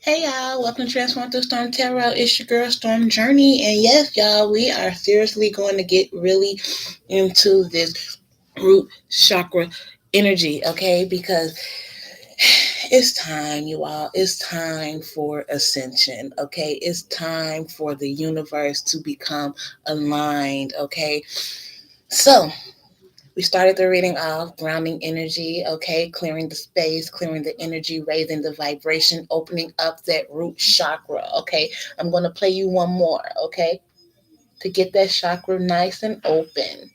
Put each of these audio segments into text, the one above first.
Hey y'all, welcome to Transform Through Storm Tarot. It's your girl Storm Journey, and yes, y'all, we are seriously going to get really into this root chakra energy, okay? Because it's time, you all. It's time for ascension, okay? It's time for the universe to become aligned, okay? So, we started the reading off grounding energy, okay, clearing the space, clearing the energy, raising the vibration, opening up that root chakra, okay. I'm going to play you one more, okay, to get that chakra nice and open.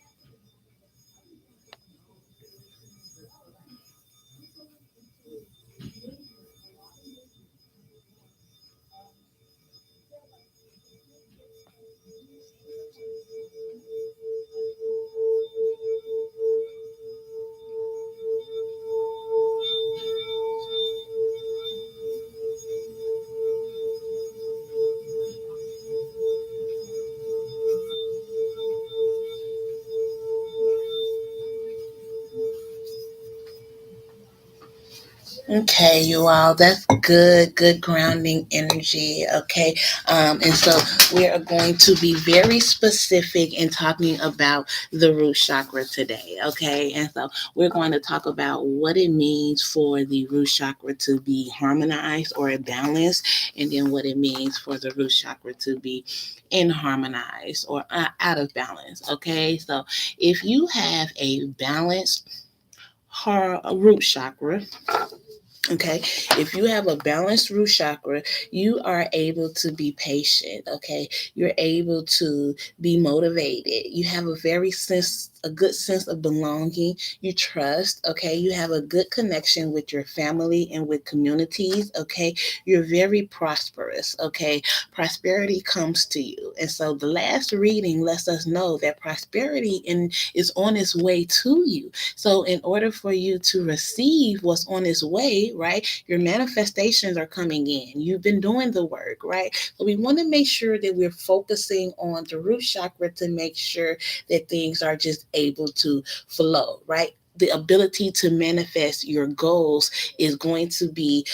Okay, you all, that's good grounding energy. Okay, and so we are going to be very specific in talking about the root chakra today. Okay, and so we're going to talk about what it means for the root chakra to be harmonized or balanced, and then what it means for the root chakra to be inharmonized or out of balance. Okay, so if you have a balanced root chakra. Okay, if you have a balanced root chakra, you are able to be patient. Okay, you're able to be motivated. You have a good sense of belonging. You trust. Okay, you have a good connection with your family and with communities. Okay, you're very prosperous. Okay, prosperity comes to you, and so the last reading lets us know that is on its way to you. So, in order for you to receive what's on its way, right, your manifestations are coming in. You've been doing the work, right? So, we want to make sure that we're focusing on the root chakra to make sure that things are just able to flow, right? The ability to manifest your goals is going to be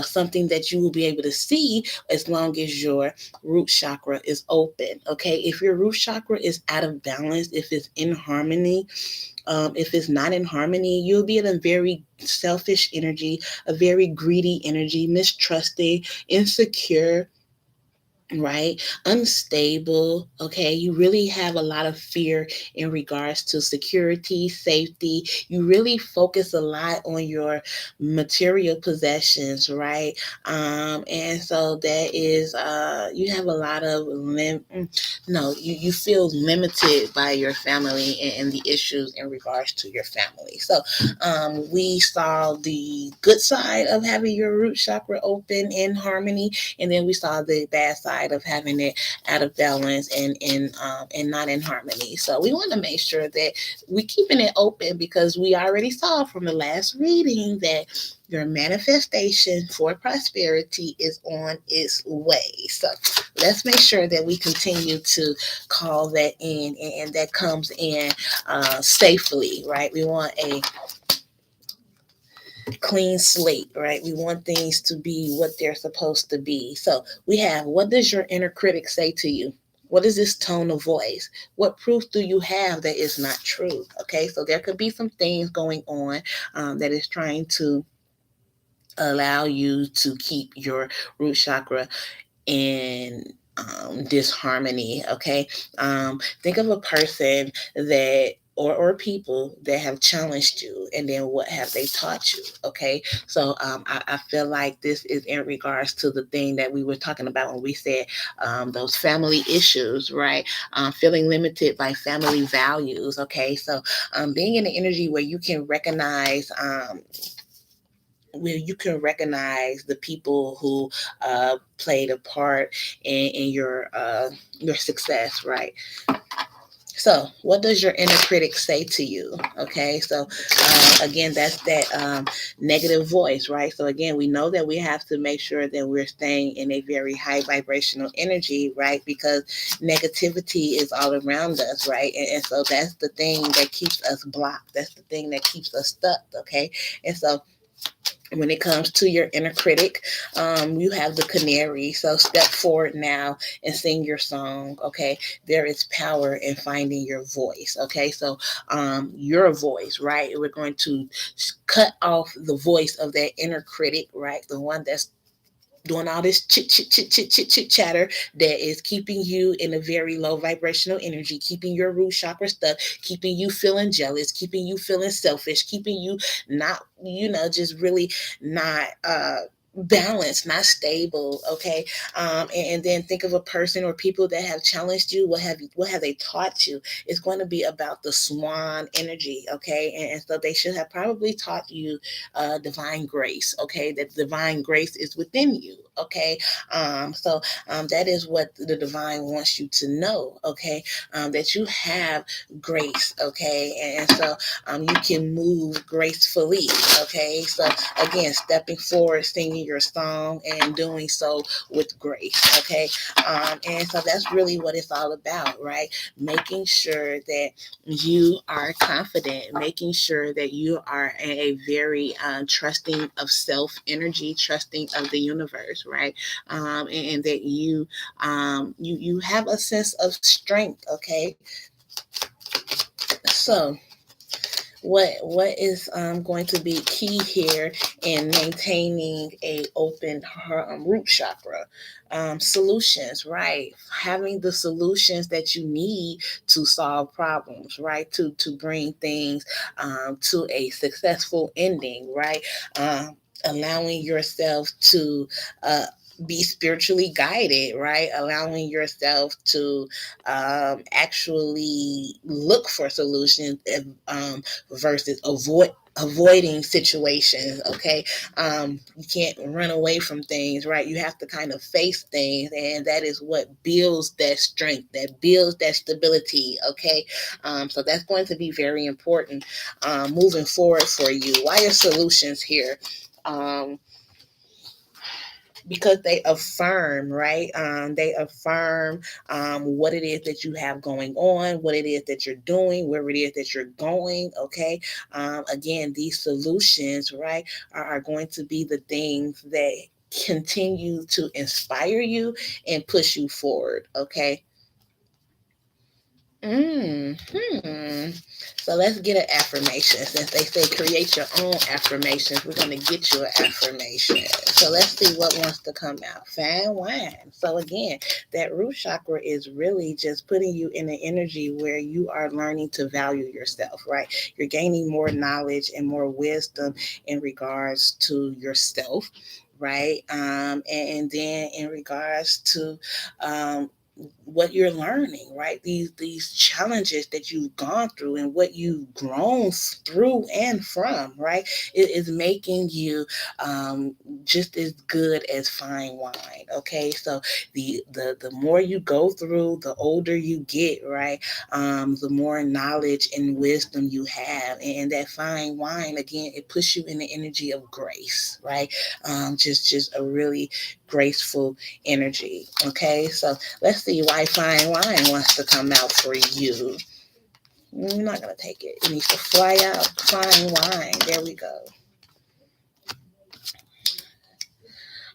something that you will be able to see as long as your root chakra is open. Okay, if your root chakra is out of balance, if it's in harmony, if it's not in harmony, you'll be in a very selfish energy, a very greedy energy, mistrusting, insecure, right? Unstable. Okay, you really have a lot of fear in regards to security, safety. You really focus a lot on your material possessions, right? And so that is you have a lot of no, you feel limited by your family and the issues in regards to your family. So we saw the good side of having your root chakra open in harmony, and then we saw the bad side of having it out of balance and not in harmony. So we want to make sure that we're keeping it open, because we already saw from the last reading that your manifestation for prosperity is on its way. So let's make sure that we continue to call that in, and that comes in safely, right? We want a clean slate, right? We want things to be what they're supposed to be. So we have, what does your inner critic say to you? What is this tone of voice? What proof do you have that is not true? Okay, so there could be some things going on that is trying to allow you to keep your root chakra in disharmony. Okay, think of a person that or people that have challenged you, and then what have they taught you? Okay, so I feel like this is in regards to the thing that we were talking about when we said those family issues, right? Feeling limited by family values. Okay, so being in the energy where you can recognize the people who played a part in your success, right? So, what does your inner critic say to you? Okay, so again, that's that negative voice, right? So, again, we know that we have to make sure that we're staying in a very high vibrational energy, right? Because negativity is all around us, right? And so, that's the thing that keeps us blocked. That's the thing that keeps us stuck, okay? And so, When it comes to your inner critic, you have the canary. So step forward now and sing your song. Okay, there is power in finding your voice. Okay, so your voice, right? We're going to cut off the voice of that inner critic, right? The one that's doing all this chit chatter that is keeping you in a very low vibrational energy, keeping your root chakra stuck, keeping you feeling jealous, keeping you feeling selfish, keeping you not, just really not balanced, not stable. Okay, and then think of a person or people that have challenged you. What have they taught you? It's going to be about the swan energy. Okay, and so they should have probably taught you divine grace. Okay, that divine grace is within you. Okay, that is what the divine wants you to know. Okay, that you have grace. Okay, and so you can move gracefully. Okay, so again, stepping forward, singing your song, and doing so with grace. Okay, and so that's really what it's all about, right? Making sure that you are confident, making sure that you are a very trusting of self energy, trusting of the universe, right? And that you have a sense of strength. Okay, so what is going to be key here in maintaining a open root chakra? Solutions, right? Having the solutions that you need to solve problems, right? To bring things to a successful ending, right? Allowing yourself to be spiritually guided, right? Allowing yourself to actually look for solutions, versus avoiding situations. Okay, you can't run away from things, right? You have to kind of face things, and that is what builds that strength, that builds that stability. Okay, so that's going to be very important moving forward for you. Why are solutions here? Because they affirm, right? They affirm what it is that you have going on, what it is that you're doing, where it is that you're going. Okay, again, these solutions, right, are going to be the things that continue to inspire you and push you forward. Okay. Hmm. So let's get an affirmation. Since they say create your own affirmations, we're going to get you an affirmation. So let's see what wants to come out. Fine wine. So again, that root chakra is really just putting you in an energy where you are learning to value yourself, right? You're gaining more knowledge and more wisdom in regards to yourself, right? And then in regards to what you're learning, right? These challenges that you've gone through and what you've grown through and from, right? It is making you just as good as fine wine. Okay, so the more you go through, the older you get, right? The more knowledge and wisdom you have, and that fine wine again, it puts you in the energy of grace, right? Just a really graceful energy. Okay, so let's see why fine wine wants to come out for you. You're not going to take it. It needs to fly out. Fine wine. There we go.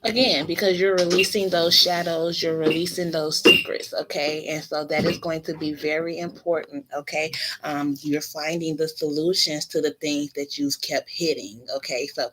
Again, because you're releasing those shadows, you're releasing those secrets. Okay, and so that is going to be very important. Okay, you're finding the solutions to the things that you've kept hitting. Okay, so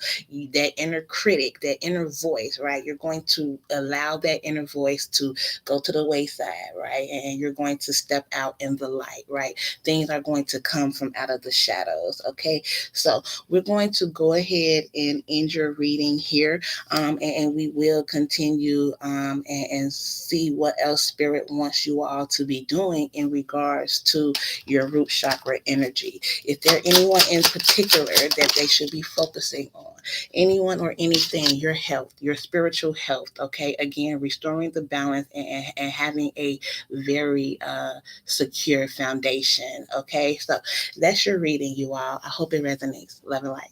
that inner critic, that inner voice, right? You're going to allow that inner voice to go to the wayside, right? And you're going to step out in the light, right? Things are going to come from out of the shadows. Okay, so we're going to go ahead and end your reading here, and we will continue and see what else Spirit wants you all to be doing in regards to your root chakra energy. Is there anyone in particular that they should be focusing on? Anyone or anything, your health, your spiritual health, okay? Again, restoring the balance and having a very secure foundation, okay? So that's your reading, you all. I hope it resonates. Love and light.